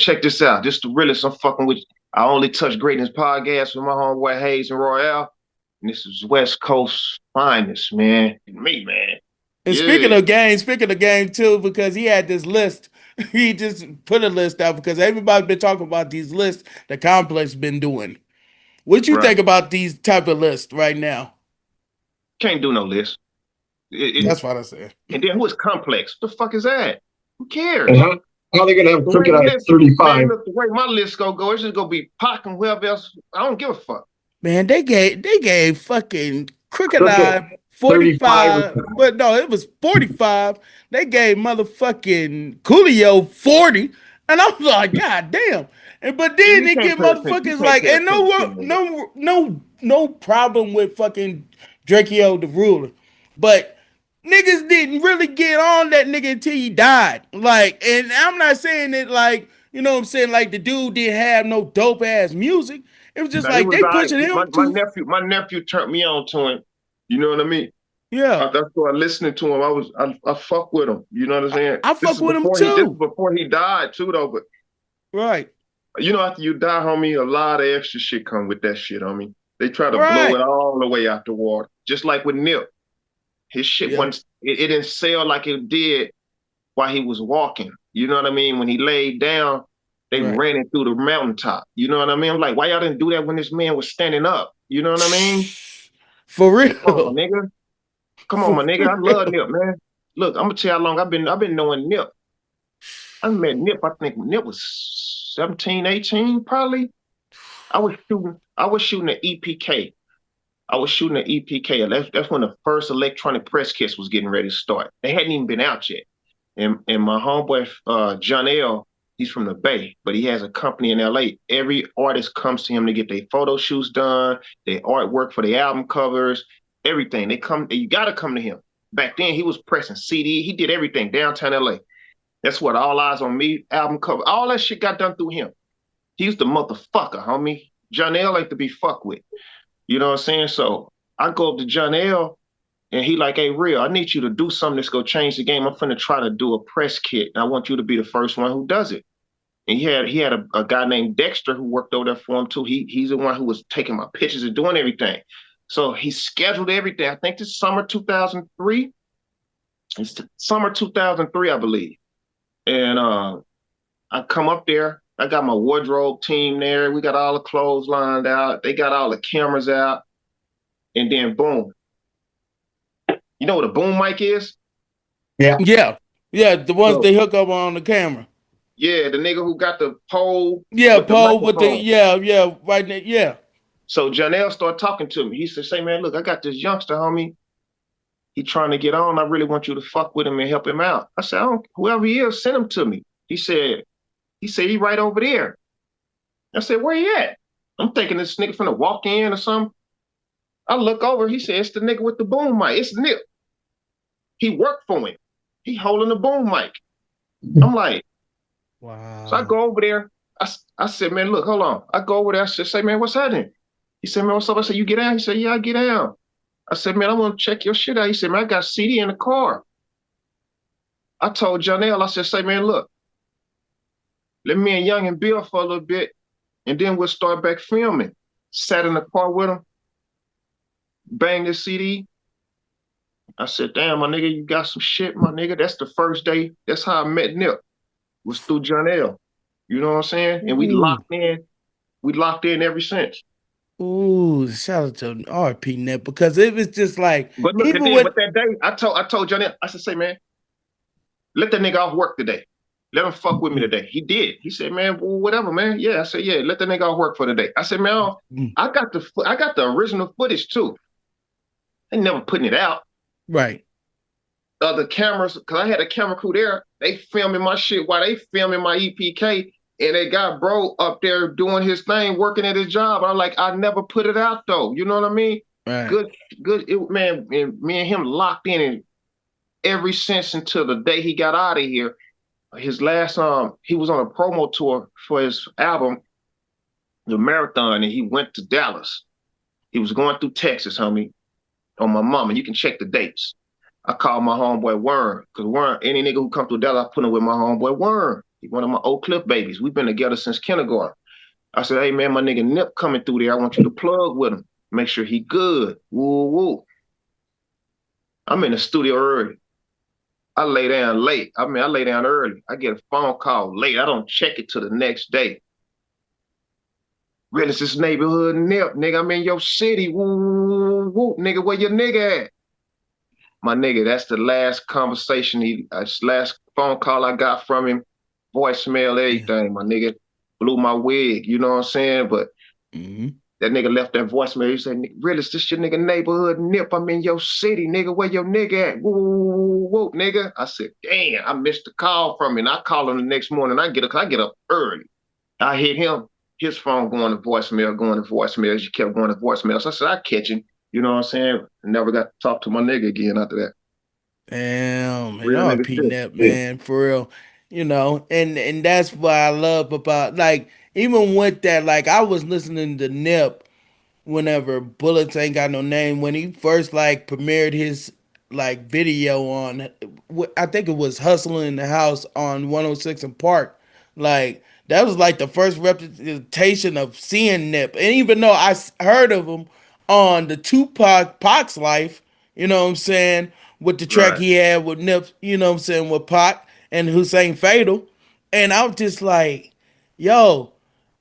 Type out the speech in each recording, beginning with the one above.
check this out. This the realest I'm fucking with. I only touch greatness podcast with my homeboy Hayes and Royale. And this is West Coast finest, man. Me, man. And Yeah. speaking of game too, because he had this list. He just put a list out because everybody's been talking about these lists the complex been doing. What you Right. think about these type of lists right now? Can't do no list. It, That's what I said. and then who is complex? What the fuck is that? Who And cares? how are they gonna have The way Crooked the at list, man, 35? look, the way my list gonna go, it's just gonna be Pac and whoever else. I don't give a fuck. Man, they gave fucking Crooked Crooked Eye 35. 45, but no, it was 45. They gave motherfucking Coolio 40. And I was like, God damn. And but See, then you they can't get pay attention. You motherfuckers can't like, pay and attention, nigga. no problem with fucking Drakeo the ruler. But niggas didn't really get on that nigga until he died. Like, and I'm not saying that like, you know what I'm saying, like the dude didn't have no dope ass music. It was just Now, it like was they I. pushing My, him my to nephew, my nephew turned me on to him. You know what I mean? yeah. That's why listening to him, I fuck with him. You know what I'm saying? I fuck with him This is too. before he died too, though. But Right. you know, after you die, homie, a lot of extra shit come with that shit, homie. They try to blow Right. it all the way out the water, just like with Nip. His shit Yeah. wasn't. It didn't sell like it did while he was walking. You know what I mean? When he laid down, they Right. ran it through the mountaintop. You know what I mean? I'm like, why y'all didn't do that when this man was standing up? You know what I mean? For Come on, real. my nigga. Come on, For my nigga. I love real. Nip, man. Look, I'm gonna tell you how long I've been knowing Nip. I met Nip. I think Nip was 17, 18, probably. I was shooting an EPK. I was shooting an EPK. That's when the first electronic press kits was getting ready to start. They hadn't even been out yet. And my homeboy John L, he's from the Bay, but he has a company in LA. Every artist comes to him to get their photo shoots done, their artwork for their album covers, everything. They come, you gotta come to him. Back then he was pressing CD, he did everything downtown LA. That's what All Eyes on Me album cover. All that shit got done through him. He's the motherfucker, homie. John L like to be fucked with. You know what I'm saying? So I go up to John L and he like, hey, Real, I need you to do something that's gonna change the game. I'm finna try to do a press kit. And I want you to be the first one who does it. And he had a guy named Dexter who worked over there for him too. He's the one who was taking my pictures and doing everything. So he scheduled everything. I think this summer 2003. It's summer 2003, I believe. And I come up there. I got my wardrobe team there. We got all the clothes lined out. They got all the cameras out. And then boom. You know what a boom mic is? Yeah. Yeah. Yeah. The ones So they hook up on the camera. yeah, the nigga who got the pole Yeah, with the Paul with the microphone. yeah, right there. Yeah. So Janelle started talking to me. He said, say, man, look, I got this youngster, homie. He trying to get on. I really want you to fuck with him and help him out. I said, I don't, whoever he is, send him to me. He said, he right over there. I said, where he at? I'm thinking this nigga finna walk in or something. I look over, he said, it's the nigga with the boom mic. It's Nip. He worked for him. He holding the boom mic. I'm like, so I Wow. go over there. I said, man, look, hold on. I go over there. I said, say, man, what's happening? He said, man, what's up? I said, you get down? He said, yeah, I get down. I said, man, I want to check your shit out. He said, man, I got CD in the car. I told Janelle, I said, say, man, look, let me and Young and Bill for a little bit, and then we'll start back filming. Sat in the car with him, banged the CD. I said, damn, my nigga, you got some shit, my nigga. That's the first day. That's how I met Nip, was through Janelle. You know what I'm saying? And we Ooh. locked in. We locked in ever since. Ooh, shout out to RP Net because it was just like But look, and even then, with but that day, I told Janelle, I said, say, man, let that nigga off work today. Let him fuck with me today. He did. He said, man, well, whatever, man. Yeah, I said, yeah, let that nigga off work for the day. I said, man, I got the original footage too. They never putting it out. right. Other cameras, because I had a camera crew there, they filming my shit while they filming my EPK. And they got bro up there doing his thing, working at his job. I'm like, I never put it out though. You know what I mean? Right. Good, good. Man, and me and him locked in and ever since until the day he got out of here. His last he was on a promo tour for his album, The Marathon, and he went to Dallas. He was going through Texas, homie, on my mama. You can check the dates. I called my homeboy Worm, because Worm, any nigga who come through Dallas, I put him with my homeboy Worm. He one of my Oak Cliff babies. We've been together since kindergarten. I said, hey man, my nigga Nip coming through there. I want you to plug with him. Make sure he good. Woo woo. I'm in the studio early. I lay down late. I mean, I lay down early. I get a phone call late. I don't check it till the next day. Realest this neighborhood Nip, nigga. I'm in your city. Woo, woo, woo, nigga. Where your nigga at? My nigga, that's the last conversation. Last phone call I got from him. Voicemail, Yeah. everything. My nigga blew my wig. You know what I'm saying? But Mm-hmm. that nigga left that voicemail. He said, Realest, this your nigga neighborhood Nip. I'm in your city, nigga. Where your nigga at? Woo, woo, woo, nigga. I said, damn, I missed the call from him. I call him the next morning. I get up early. I hit him. His phone going to voicemail, going to voicemail. She kept going to voicemail. So I said, I catch him. You know what I'm saying? Never got to talk to my nigga again after that. Damn, man, Real nigga R.P. shit. Nep, man, for real. And that's what I love about, like, even with that, like I was listening to Nip whenever Bullets Ain't Got No Name, when he first like premiered his like video on, I think it was Hustle in the House on 106 and Park. Like that was like the first representation of seeing Nip. And even though heard of him on the Tupac Pac's Life, you know what I'm saying, with the track Right. he had with Nip, you know what I'm saying, with Pac and Hussein Fatal. And I was just like, yo,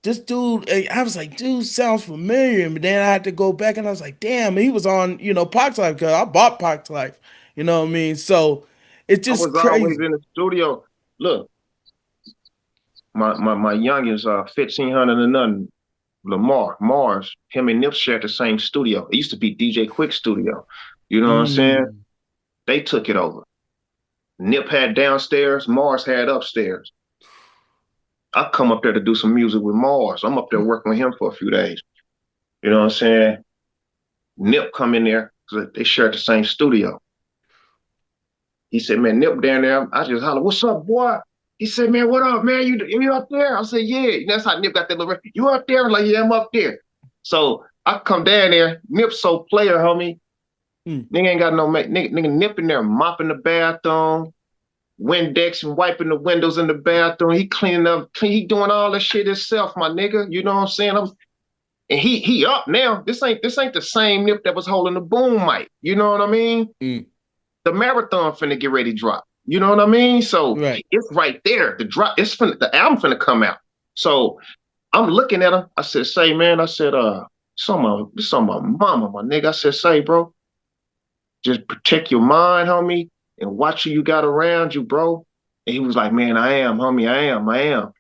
this dude, I was like, dude sounds familiar. But then I had to go back and I was like, damn, he was on, Pac's Life, because I bought Pac's Life. You know what I mean? So it's I just was always crazy. in the studio. Look, my youngest, 1500 and nothing, Lamar, Mars, him and Nip shared the same studio. It used to be DJ Quick studio. You know what I'm saying? Mm, They took it over. Nip had downstairs, Mars had upstairs. I come up there to do some music with Mars. I'm up there working with him for a few days. You know what I'm saying? Nip come in there because they shared the same studio. He said, man, Nip down there. I just holler, what's up, boy? He said, man, what up, man? You up there? I said, yeah. That's how Nip got that little, you up there? I'm like, yeah, I'm up there. So I come down there. Nip so player, homie. mm, Nigga ain't got no nigga Nip in there mopping the bathroom, Windex and wiping the windows in the bathroom. He cleaning up, he doing all that shit himself, my nigga. You know what I'm saying? And he up now. This ain't the same Nip that was holding the boom mic. You know what I mean? mm. The marathon finna get ready to drop. You know what I mean? So Right. it's right there. The album finna come out. So I'm looking at him. I said, say, man, I said, this on my mama, my nigga. I said, say, bro, just protect your mind, homie, and watch who you got around you, bro. And he was like, man, I am, homie, I am.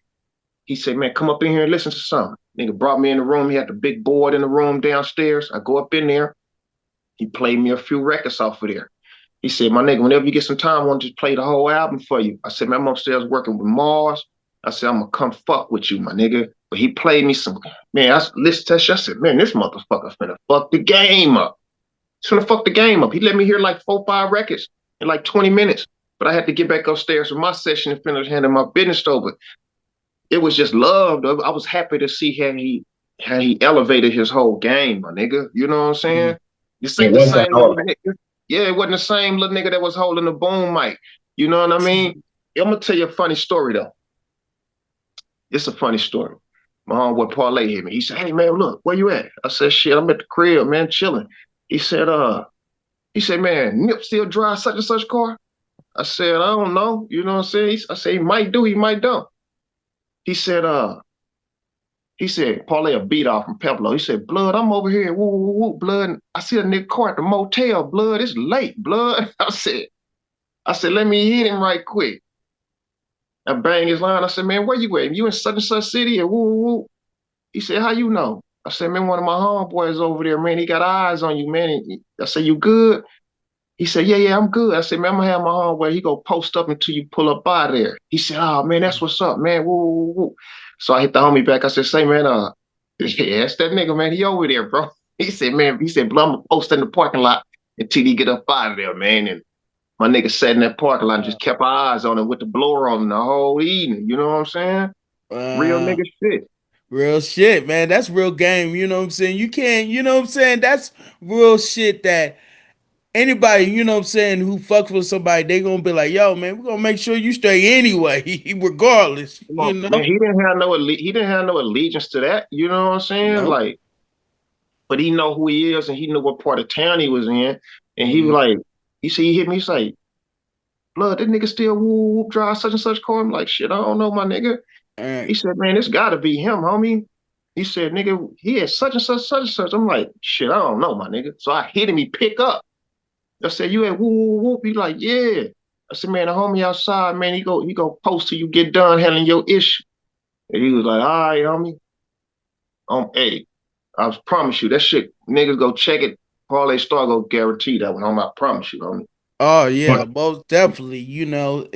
He said, man, come up in here and listen to something. Nigga brought me in the room. He had the big board in the room downstairs. I go up in there. He played me a few records off of there. He said, my nigga, whenever you get some time, I want to just play the whole album for you. I said, man, I'm upstairs working with Mars. I said, I'm going to come fuck with you, my nigga. But he played me some, man, I listened to that shit. I said, man, this motherfucker's finna fuck the game up. He's finna fuck the game up. He let me hear like 4, 5 records in like 20 minutes. But I had to get back upstairs for my session and finish handling my business over. It was just love. I was happy to see how he elevated his whole game, my nigga. You know what I'm saying? Mm. This It ain't the was an same little element. nigga. Yeah, it wasn't the same little nigga that was holding the boom mic. You know what I mean? I'm gonna tell you a funny story though. It's a funny story. My homeboy Parlay hit me. He said, "Hey man, look, where you at?" I said, "Shit, I'm at the crib, man, chilling." He said, man, Nip still drive such and such car?" I said, "I don't know." You know what I'm saying? I said, "He might do, he might don't." He said, Parlay a beat off from Pablo. He said, Blood, I'm over here. Woo, woo, woo, blood. I see a nigga car at the motel, blood. It's late, blood. I said, let me hit him right quick. I bang his line. I said, man, where you at? You in such and such city? And woo, woo, woo. He said, how you know? I said, man, one of my homeboys over there, man, he got eyes on you, man. I said, you good? He said, yeah, yeah, I'm good. I said, man, I'm gonna have my homeboy. He go post up until you pull up out of there. He said, oh man, that's what's up, man. Woo, woo, woo. So I hit the homie back. I said, say, man, yeah, that's that nigga, man. He over there, bro. He said, bro, I'm gonna post in the parking lot until he get up out of there, man. And my nigga sat in that parking lot and just kept our eyes on him with the blower on him the whole evening. You know what I'm saying? Real Uh, nigga shit. Real shit, man. That's real game. You know what I'm saying? You can't, you know what I'm saying? That's real shit that anybody, you know what I'm saying, who fucks with somebody, they gonna be like, yo, man, we're gonna make sure you stay anyway, regardless, Come you on, man. know? He didn't have no allegiance to that. You know what I'm saying? No. Like, but he know who he is and he knew what part of town he was in. And he was Mm, like, he see he hit me, he's like, blood, that nigga still whoop drive such and such car. I'm like, shit, I don't know, my nigga. all He right. said, man, this gotta be him, homie. He said, nigga, he had such and such, such and such. I'm like, shit, I don't know, my nigga. So I hit him, he pick up. I said, you at whoop, whoop, whoop. He like, yeah. I said, man, the homie outside, man, he go post till you get done handling your issue. And he was like, all right, homie. Hey, I promise you, that shit, niggas go check it. Parlay Star go guarantee that one, homie. I promise you, homie. Oh yeah, But most definitely, you know.